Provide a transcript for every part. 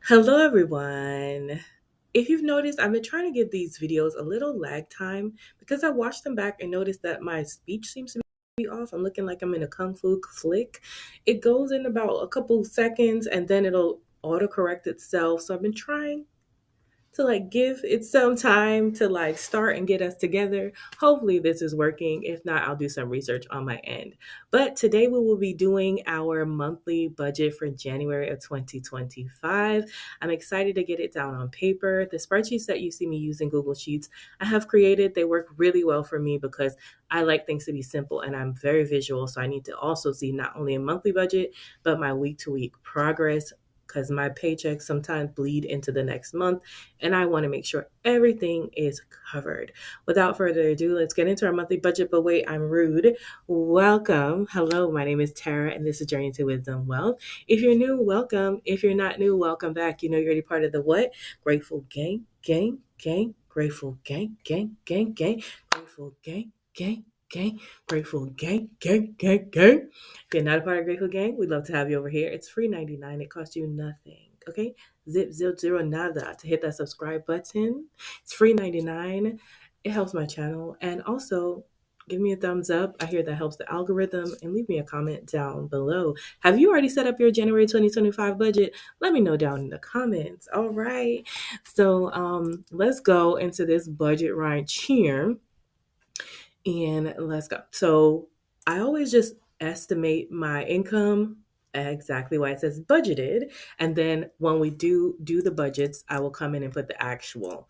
Hello, everyone. If you've noticed, I've been trying to give these videos a little lag time because I watched them back and noticed that my speech seems to be off. I'm looking like I'm in a kung fu flick. It goes in about a couple seconds and then it'll autocorrect itself. So I've been trying to give it some time to start and get us together. Hopefully this is working. If not, I'll do some research on my end. But today we will be doing our monthly budget for January of 2025. I'm excited to get it down on paper. The spreadsheets that you see me using, Google Sheets, I have created. They work really well for me because I like things to be simple and I'm very visual. So I need to also see not only a monthly budget, but my week to week progress because my paychecks sometimes bleed into the next month and I want to make sure everything is covered. Without further ado, let's get into our monthly budget. But wait, I'm rude. Welcome. Hello, my name is Tara, and this is Journey to Wisdom Wealth. If you're new, welcome. If you're not new, welcome back. You know you're already part of the what? Grateful gang, gang, gang, grateful gang, gang, gang, gang, grateful gang, gang. Gang, grateful gang, gang, gang, gang. If you're not a part of Grateful Gang, we'd love to have you over here. It's free 99. It costs you nothing. Okay, zip zero zero nada to hit that subscribe button. It's free 99. It helps my channel. And also give me a thumbs up. I hear that helps the algorithm. And leave me a comment down below. Have you already set up your January 2025 budget? Let me know down in the comments. All right. So let's go into this budget right here. And let's go. So I always just estimate my income exactly why it says budgeted, and then when we do the budgets, I will come in and put the actual.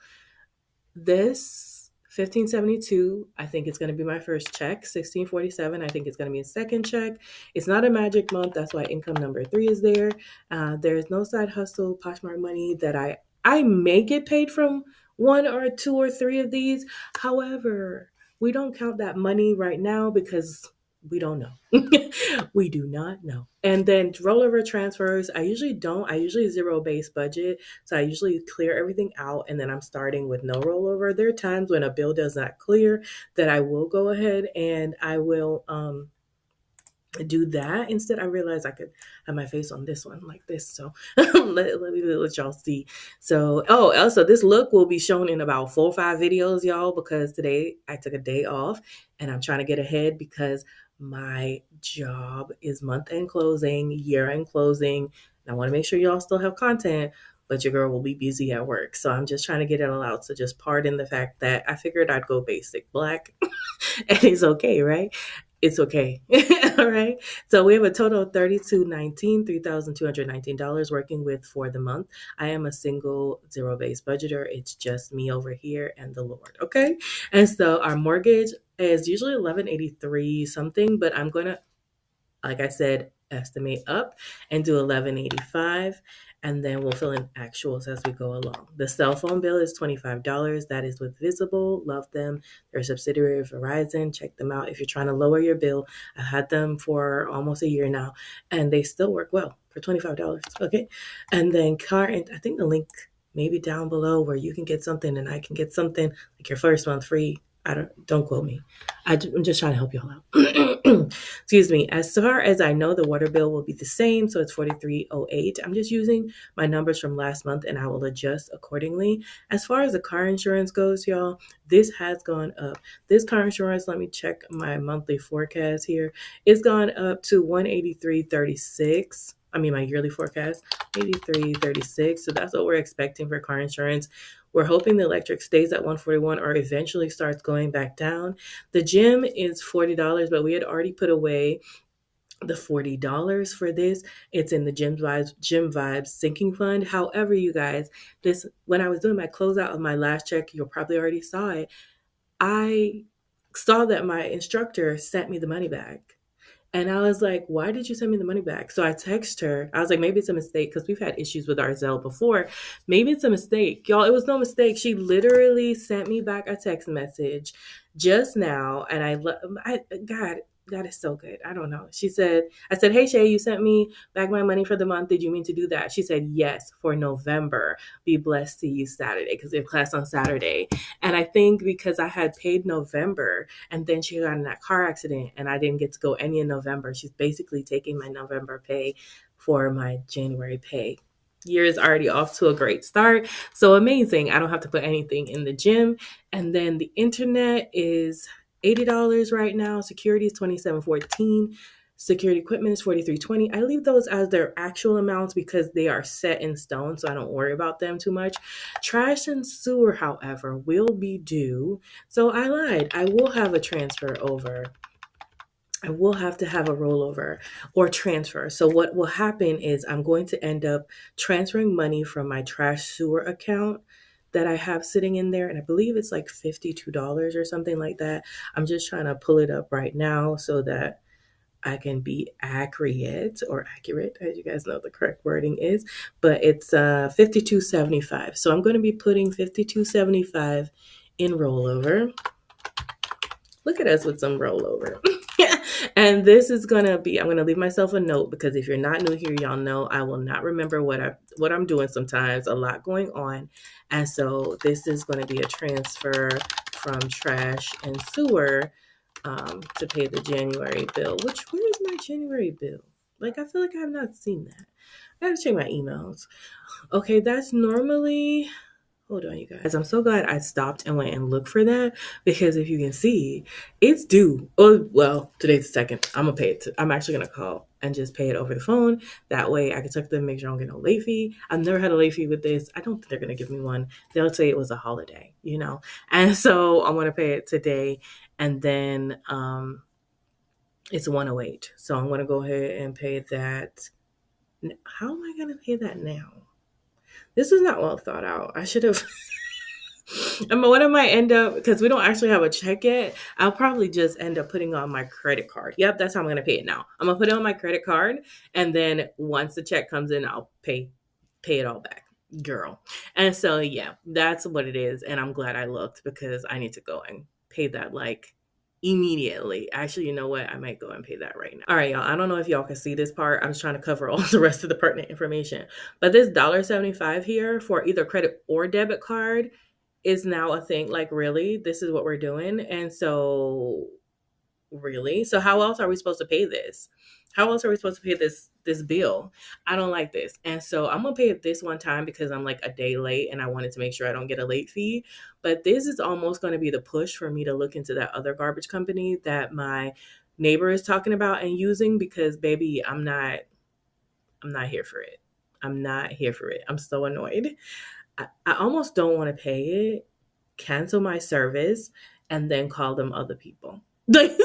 This 1572, I think it's going to be my first check. 1647, I think it's going to be a second check. It's not a magic month, that's why income number 3 is there. There's no side hustle Poshmark money that I may get paid from one or two or three of these. However, we don't count that money right now because we don't know. We do not know. And then rollover transfers, I usually don't. I usually zero base budget. So I usually clear everything out and then I'm starting with no rollover. There are times when a bill does not clear that I will go ahead and I will do that. Instead, I realized I could have my face on this one like this. So let me let y'all see. So, also this look will be shown in about 4 or 5 videos, y'all, because today I took a day off and I'm trying to get ahead because my job is month end closing, year end closing. And I want to make sure y'all still have content, but your girl will be busy at work. So I'm just trying to get it all out. So just pardon the fact that I figured I'd go basic black and it's okay, right? It's okay. All right. So we have a total of $3,219 working with for the month. I am a single zero base budgeter. It's just me over here and the Lord. Okay. And so our mortgage is usually 1183 something, but I'm gonna, like I said, estimate up and do 1185, and then we'll fill in actuals as we go along. The cell phone bill is $25. That is with Visible. Love them. They're a subsidiary of Verizon. Check them out if you're trying to lower your bill. I've had them for almost a year now and they still work well for $25. Okay. And then car, and I think the link maybe down below where you can get something and I can get something like your first month free. Don't quote me. I'm just trying to help you all out. Excuse me. As far as I know, the water bill will be the same, so it's 4308. I'm just using my numbers from last month, and I will adjust accordingly. As far as the car insurance goes, y'all, this has gone up. This car insurance, let me check my monthly forecast here. It's gone up to 183.36. I mean, my yearly forecast, 83.36. So that's what we're expecting for car insurance. We're hoping the electric stays at 141 or eventually starts going back down. The gym is $40, but we had already put away the $40 for this. It's in the gym vibes sinking fund. However, you guys, this when I was doing my closeout of my last check, you'll probably already saw it. I saw that my instructor sent me the money back. And I was like, why did you send me the money back? So I text her. I was like, maybe it's a mistake because we've had issues with our Zelle before. Maybe it's a mistake. Y'all, it was no mistake. She literally sent me back a text message just now. And God is so good. I don't know. I said, hey, Shay, you sent me back my money for the month. Did you mean to do that? She said, yes, for November. Be blessed to you Saturday because we have class on Saturday. And I think because I had paid November and then she got in that car accident and I didn't get to go any in November, she's basically taking my November pay for my January pay. Year is already off to a great start. So amazing. I don't have to put anything in the gym. And then the internet is $80 right now. Security is $27.14. Security equipment is $43.20. I leave those as their actual amounts because they are set in stone, so I don't worry about them too much. Trash and sewer, however, will be due. So I lied. I will have a transfer over. I will have to have a rollover or transfer. So what will happen is I'm going to end up transferring money from my trash sewer account that I have sitting in there. And I believe it's like $52 or something like that. I'm just trying to pull it up right now so that I can be accurate, as you guys know the correct wording is, but it's 52.75. So I'm going to be putting 52.75 in rollover. Look at us with some rollover. And this is gonna be, I'm gonna leave myself a note because if you're not new here, y'all know I will not remember what I'm doing sometimes, a lot going on. And so this is gonna be a transfer from trash and sewer to pay the January bill. Where is my January bill? Like, I feel like I have not seen that. I have to check my emails. Okay, that's normally, hold on, you guys. I'm so glad I stopped and went and looked for that because if you can see, it's due. Oh, well, today's the second. I'm gonna pay it. I'm actually gonna call and just pay it over the phone. That way, I can check them, make sure I don't get no late fee. I've never had a late fee with this. I don't think they're gonna give me one. They'll say it was a holiday, And so I'm gonna pay it today, and then it's 108. So I'm gonna go ahead and pay that. How am I gonna pay that now? This is not well thought out. I should have. And what I might end up, because we don't actually have a check yet, I'll probably just end up putting on my credit card. Yep, that's how I'm going to pay it now. I'm going to put it on my credit card. And then once the check comes in, I'll pay it all back. Girl. And so, yeah, that's what it is. And I'm glad I looked because I need to go and pay that like immediately. Actually, you know what? I might go and pay that right now. All right, y'all. I don't know if y'all can see this part. I'm just trying to cover all the rest of the pertinent information. But this $1.75 here for either credit or debit card is now a thing. Like, really? This is what we're doing? And so, really? So how else are we supposed to pay this? How else are we supposed to pay this bill? I don't like this. And so I'm going to pay it this one time because I'm like a day late and I wanted to make sure I don't get a late fee. But this is almost going to be the push for me to look into that other garbage company that my neighbor is talking about and using because, baby, I'm not here for it. I'm not here for it. I'm so annoyed. I almost don't want to pay it, cancel my service, and then call them other people. This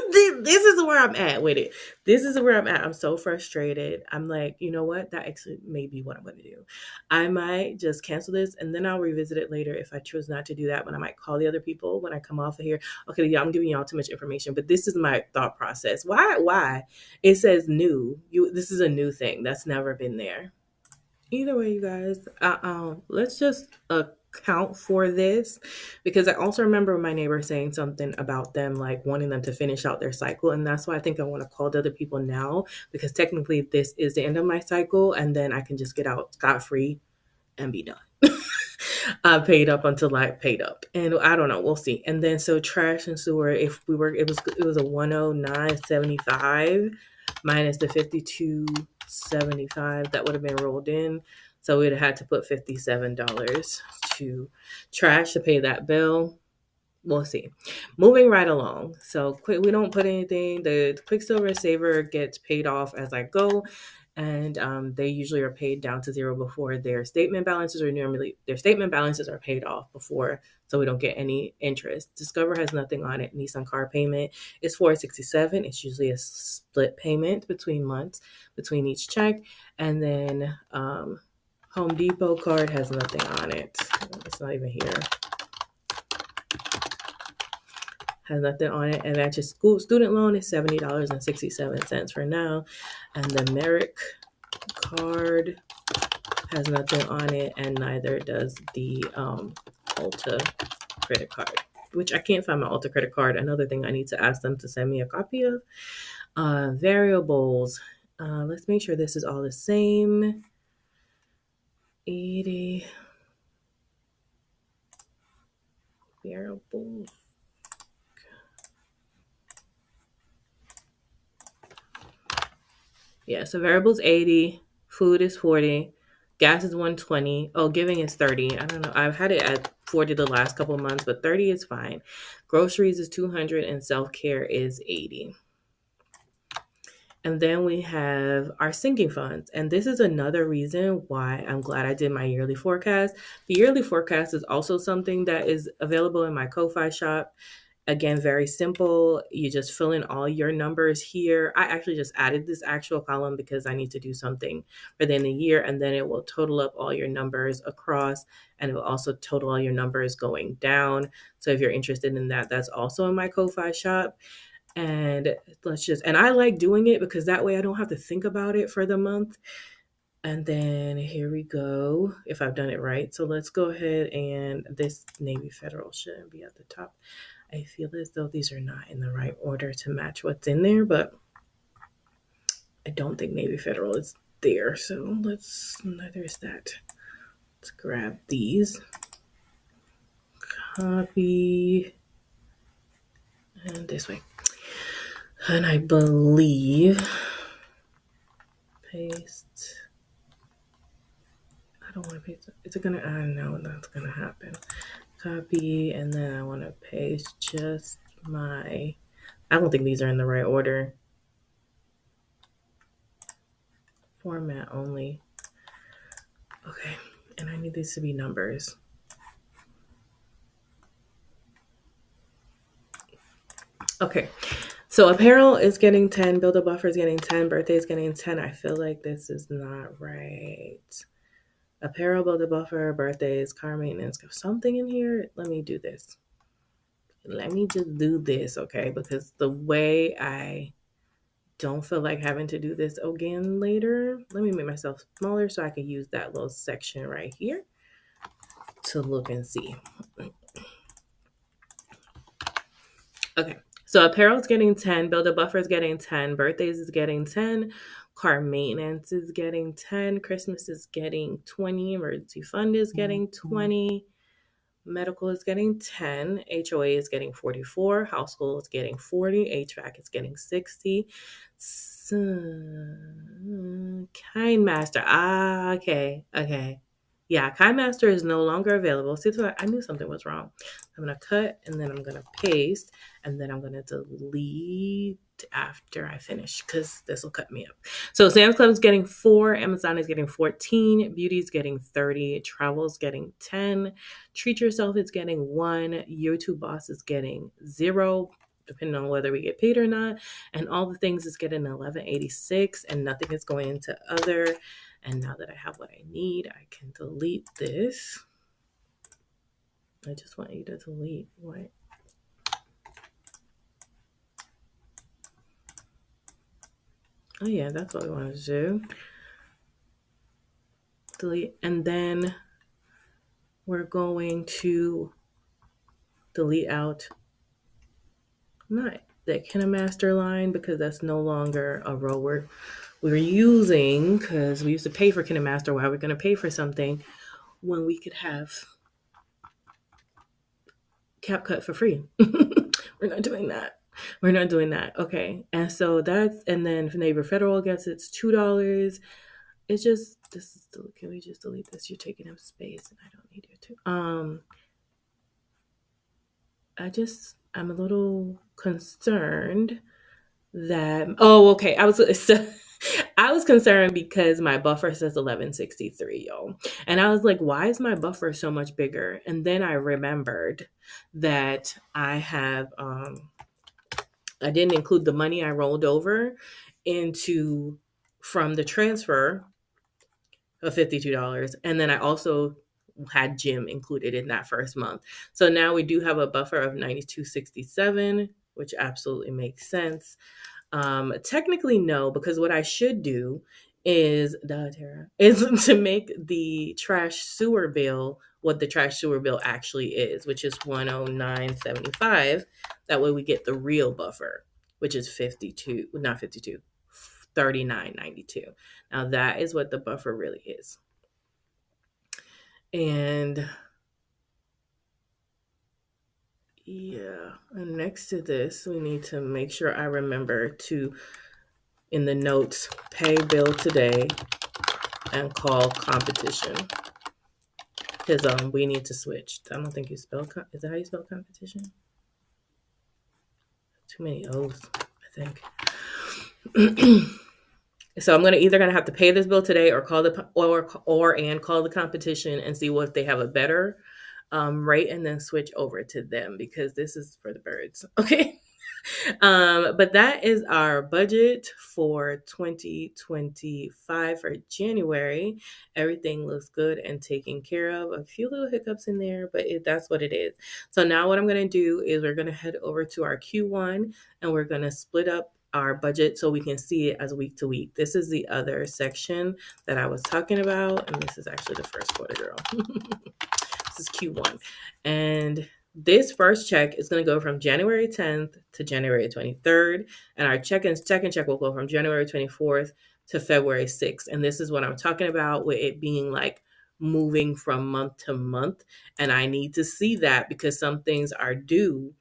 is where I'm at with it. This is where I'm at. I'm so frustrated. I'm like, you know what? That actually may be what I'm going to do. I might just cancel this and then I'll revisit it later if I choose not to do that. But I might call the other people when I come off of here. Okay, yeah, I'm giving y'all too much information, but this is my thought process. Why? It says new. This is a new thing that's never been there. Either way, you guys, let's just account for this because I also remember my neighbor saying something about them like wanting them to finish out their cycle, and that's why I think I want to call the other people now because technically this is the end of my cycle, and then I can just get out scot-free and be done. I paid up until I paid up, and I don't know. We'll see. And then so trash and sewer, if we were, it was a 109.75 minus the 52.75 that would have been rolled in. So we'd have had to put $57 to trash to pay that bill. We'll see. Moving right along. So quick, we don't put anything. The Quicksilver Saver gets paid off as I go. And they usually are paid down to zero before their statement balances are paid off before, so we don't get any interest. Discover has nothing on it. Nissan car payment is $467. It's usually a split payment between months between each check, and then Home Depot card has nothing on it. It's not even here. Has nothing on it, and that's just student loan is $70.67 for now, and the Merrick card has nothing on it, and neither does the Ulta credit card, which I can't find my Ulta credit card. Another thing I need to ask them to send me a copy of. Variables. Let's make sure this is all the same. 80 variables. Yeah, so variables 80, food is 40, Gas is 120. Oh, giving is 30. I don't know. I've had it at 40 the last couple months, but 30 is fine. Groceries is 200 and self-care is 80. And then we have our sinking funds. And this is another reason why I'm glad I did my yearly forecast. The yearly forecast is also something that is available in my Ko-Fi shop. Again, very simple. You just fill in all your numbers here. I actually just added this actual column because I need to do something for the end of the year, and then it will total up all your numbers across, and it will also total all your numbers going down. So if you're interested in that, that's also in my Ko-Fi shop. And and I like doing it because that way I don't have to think about it for the month. And then here we go, if I've done it right. So let's go ahead, and this Navy Federal shouldn't be at the top. I feel as though these are not in the right order to match what's in there, but I don't think Navy Federal is there. So there's that. Let's grab these, copy, and this way. And I believe, paste. I don't want to paste it. Is it gonna, I know that's gonna happen. Copy, and then I want to paste just I don't think these are in the right order. Format only. Okay, and I need these to be numbers. Okay, so apparel is getting 10, build a buffer is getting 10, birthday is getting 10. I feel like this is not right. Apparel, build a buffer, birthdays, car maintenance, something in here. Let me do this. Let me just do this, okay? Because the way I don't feel like having to do this again later, let me make myself smaller so I can use that little section right here to look and see. Okay, so apparel is getting 10, build a buffer is getting 10, birthdays is getting 10, car maintenance is getting 10, Christmas is getting 20, emergency fund is getting 20, medical is getting 10, HOA is getting 44, household is getting 40, HVAC is getting 60. Kind Master. Okay. Yeah, Kind Master is no longer available. See, so I knew something was wrong. I'm going to cut, and then I'm going to paste, and then I'm going to delete after I finish because this will cut me up. So Sam's Club is getting 4, Amazon is getting 14, Beauty is getting 30, Travel is getting 10, Treat Yourself is getting 1, YouTube Boss is getting 0, depending on whether we get paid or not, and all the things is getting 1186, and nothing is going into other. And now that I have what I need, I can delete this. I just want you to delete what? Oh yeah, that's what we want to do. Delete, and then we're going to delete out not the KineMaster line because that's no longer a row we're using, because we used to pay for KineMaster. Why we're going to pay for something when we could have CapCut for free? We're not doing that. Okay. And so and then Neighbor Federal gets it's $2. It's just, can we just delete this? You're taking up space and I don't need you to. I'm a little concerned that, okay. I was concerned because my buffer says 1163, yo. And I was like, why is my buffer so much bigger? And then I remembered that I have, I didn't include the money I rolled over from the transfer of $52. And then I also had gym included in that first month. So now we do have a buffer of 9267, which absolutely makes sense. Technically, no, because what I should do is to make the trash sewer bill what the trash sewer bill actually is, which is 109.75. That way we get the real buffer, which is 39.92. Now that is what the buffer really is. And yeah, and next to this, we need to make sure I remember to, in the notes, pay bill today and call competition. Because we need to switch. I don't think you spell, is that how you spell competition? Too many O's, I think. So I'm either gonna have to pay this bill today or call call the competition and see what if they have a better rate, and then switch over to them, because this is for the birds. Okay. But that is our budget for 2025 for January. Everything looks good and taken care of. A few little hiccups in there, but that's what it is. So now what I'm going to do is we're going to head over to our Q1 and we're going to split up our budget so we can see it as week to week. This is the other section that I was talking about, and this is actually the first quarter, girl. This is Q1. And this first check is going to go from January 10th to January 23rd. And our second check will go from January 24th to February 6th. And this is what I'm talking about with it being like moving from month to month. And I need to see that because some things are due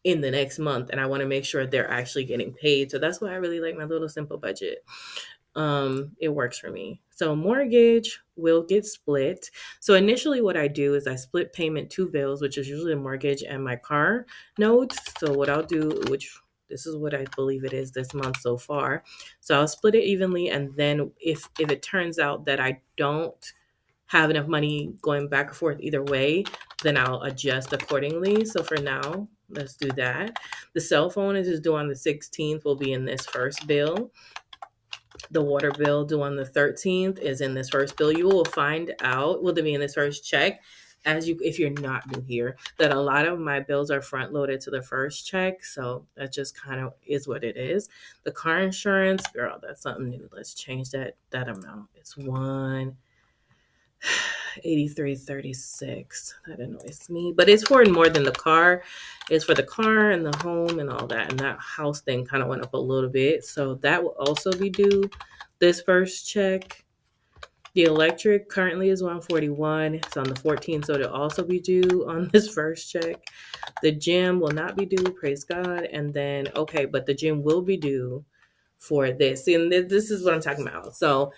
in the next month and I want to make sure they're actually getting paid. So that's why I really like my little simple budget. It works for me. So mortgage will get split. So initially what I do is I split payment 2 bills, which is usually the mortgage and my car notes. So what I'll do, which this is what I believe it is this month so far. So I'll split it evenly. And then if it turns out that I don't have enough money going back and forth either way, then I'll adjust accordingly. So for now, let's do that. The cell phone is due on the 16th, will be in this first bill. The water bill due on the 13th is in this first bill. You will find out, will be in this first check, if you're not new here, that a lot of my bills are front loaded to the first check. So that just kind of is what it is. The car insurance, girl, that's something new. Let's change that amount. It's $183.36. That annoys me, but it's for more than the car. It's for the car and the home and all that. And that house thing kind of went up a little bit. So that will also be due this first check. The electric currently is $141. It's on the 14th, so it'll also be due on this first check. The gym will not be due, praise God. And then, okay, but the gym will be due for this. And this is what I'm talking about. So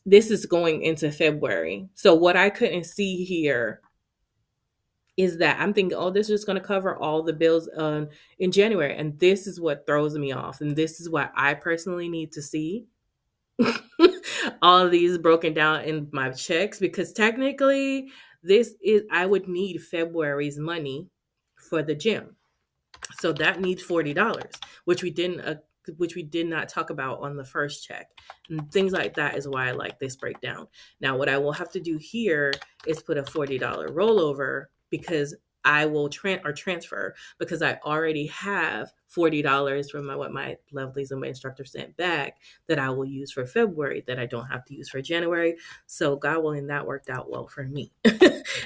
this is going into February. So what I couldn't see here is that I'm thinking, oh, this is just going to cover all the bills in January. And this is what throws me off. And this is what I personally need to see. All of these broken down in my checks, because technically I would need February's money for the gym. So that needs $40, which we did not talk about on the first check. And things like that is why I like this breakdown. Now, what I will have to do here is put a $40 rollover, because I will transfer, because I already have $40 from what my lovelies and my instructor sent back that I will use for February that I don't have to use for January. So God willing, that worked out well for me.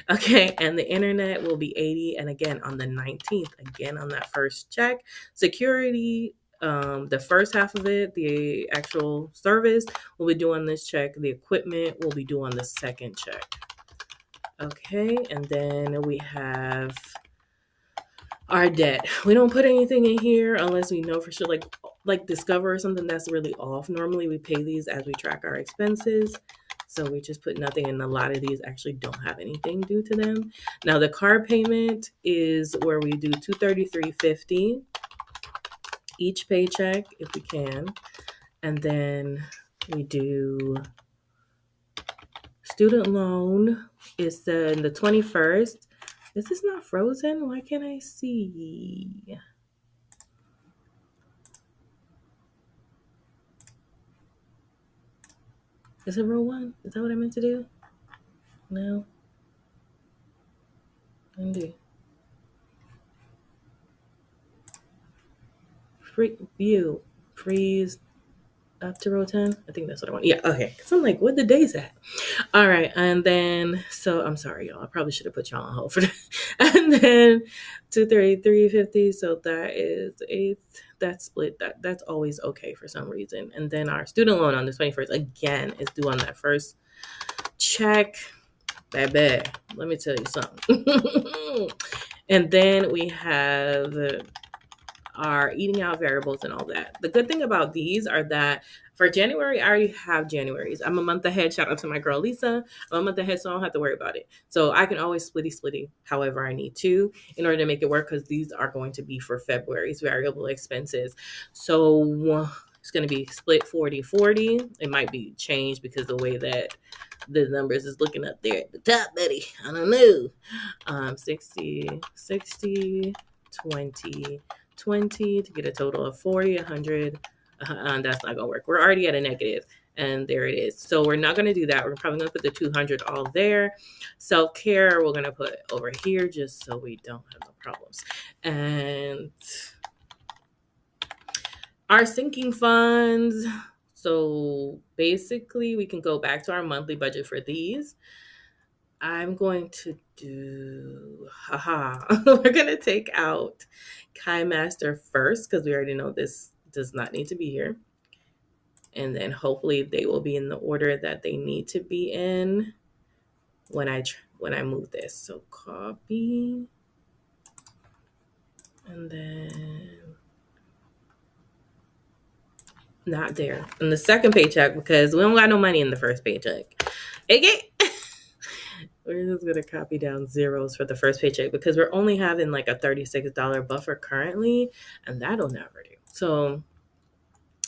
Okay. And the internet will be $80. And again, on the 19th, again, on that first check. Security, the first half of it, the actual service will be due on this check. The equipment will be due on the second check. Okay, and then we have our debt. We don't put anything in here unless we know for sure, like Discover or something that's really off. Normally we pay these as we track our expenses. So we just put nothing in. A lot of these actually don't have anything due to them. Now the car payment is where we do $233.50 each paycheck if we can. And then we do student loan is in the 21st. Is this not frozen? Why can't I see? Is it row 1? Is that what I meant to do? No. Undo. View. Freeze. Up to row 10? I think that's what I want. Yeah, okay. Because I'm like, what the day's at? All right. And then, so I'm sorry, y'all. I probably should have put y'all on hold for that. And then $233.50. So that is that's split. That's always okay for some reason. And then our student loan on the 21st, again, is due on that first check. Baby, let me tell you something. And then we have our eating out variables and all that. The good thing about these are that For January, I already have January's. I'm a month ahead. Shout out to my girl Lisa. I'm a month ahead, so I don't have to worry about it. So I can always splitty however I need to in order to make it work, because these are going to be for February's variable expenses. So it's going to be split 40-40. It might be changed because the way that the numbers is looking up there at the top, buddy. I don't know. 60, 20, 20 to get a total of 40, 100. That's not gonna work. We're already at a negative, and there it is. So we're not gonna do that. We're probably gonna put the 200 all there. Self-care we're gonna put over here just so we don't have no problems. And our sinking funds. So basically we can go back to our monthly budget for these. I'm going to do, we're going to take out Kai Master first, because we already know this does not need to be here. And then hopefully they will be in the order that they need to be in when I move this. So copy. And then not there. And the second paycheck, because we don't got no money in the first paycheck. Okay. We're just going to copy down zeros for the first paycheck, because we're only having like a $36 buffer currently, and that'll never do. So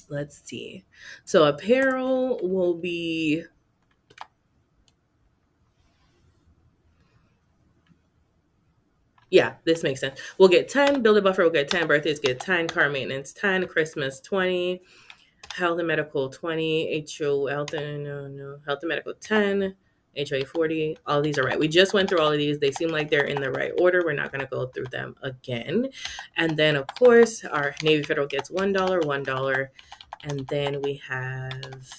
let's see. So apparel will be, yeah, this makes sense. We'll get 10, build a buffer, we'll get 10, birthdays get 10, car maintenance 10, Christmas 20, health and medical 20, health and medical 10, HOA 40. All these are right. We just went through all of these. They seem like they're in the right order. We're not going to go through them again. And then, of course, our Navy Federal gets $1, $1. And then we have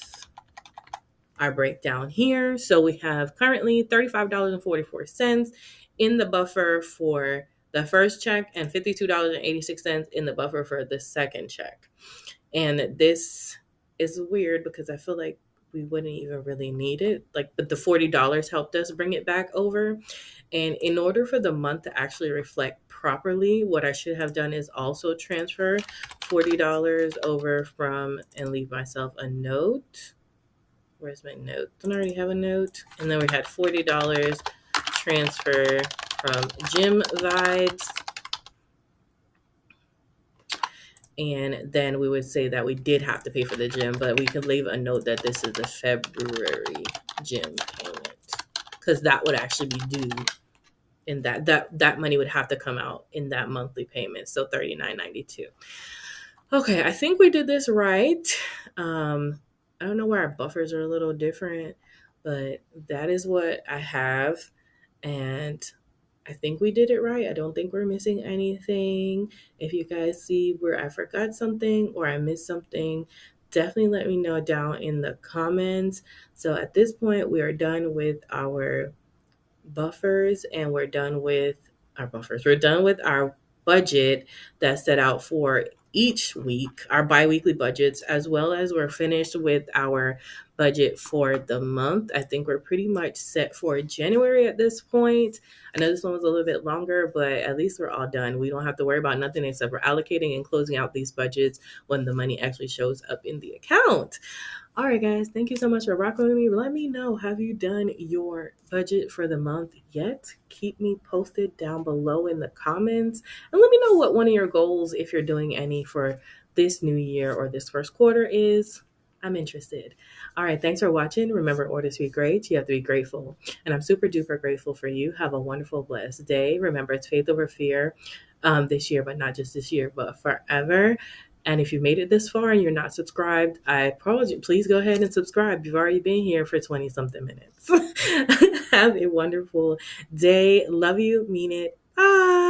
our breakdown here. So we have currently $35.44 in the buffer for the first check and $52.86 in the buffer for the second check. And this is weird because I feel like we wouldn't even really need it. But the $40 helped us bring it back over. And in order for the month to actually reflect properly, what I should have done is also transfer $40 over from, and leave myself a note. Where's my note? Don't I already have a note? And then we had $40 transfer from Gym Vibes. And then we would say that we did have to pay for the gym, but we could leave a note that this is the February gym payment, because that would actually be due in that money would have to come out in that monthly payment. So $39.92. Okay, I think we did this right. I don't know why our buffers are a little different, but that is what I have. And I think we did it right. I don't think we're missing anything. If you guys see where I forgot something or I missed something, definitely let me know down in the comments. So at this point, we are done with our buffers, and we're done with our buffers. We're done with our budget that's set out for each week, our bi-weekly budgets, as well as we're finished with our budget for the month. I think we're pretty much set for January at this point. I know this one was a little bit longer, but at least we're all done. We don't have to worry about nothing except for allocating and closing out these budgets when the money actually shows up in the account. All right, guys, thank you so much for rocking with me. Let me know, have you done your budget for the month yet? Keep me posted down below in the comments. And let me know what one of your goals, if you're doing any for this new year or this first quarter, is. I'm interested. All right, thanks for watching. Remember, in order to be great, you have to be grateful. And I'm super duper grateful for you. Have a wonderful, blessed day. Remember, it's faith over fear this year, but not just this year, but forever. And if you made it this far and you're not subscribed, I apologize. Please go ahead and subscribe. You've already been here for 20-something minutes. Have a wonderful day. Love you. Mean it. Bye.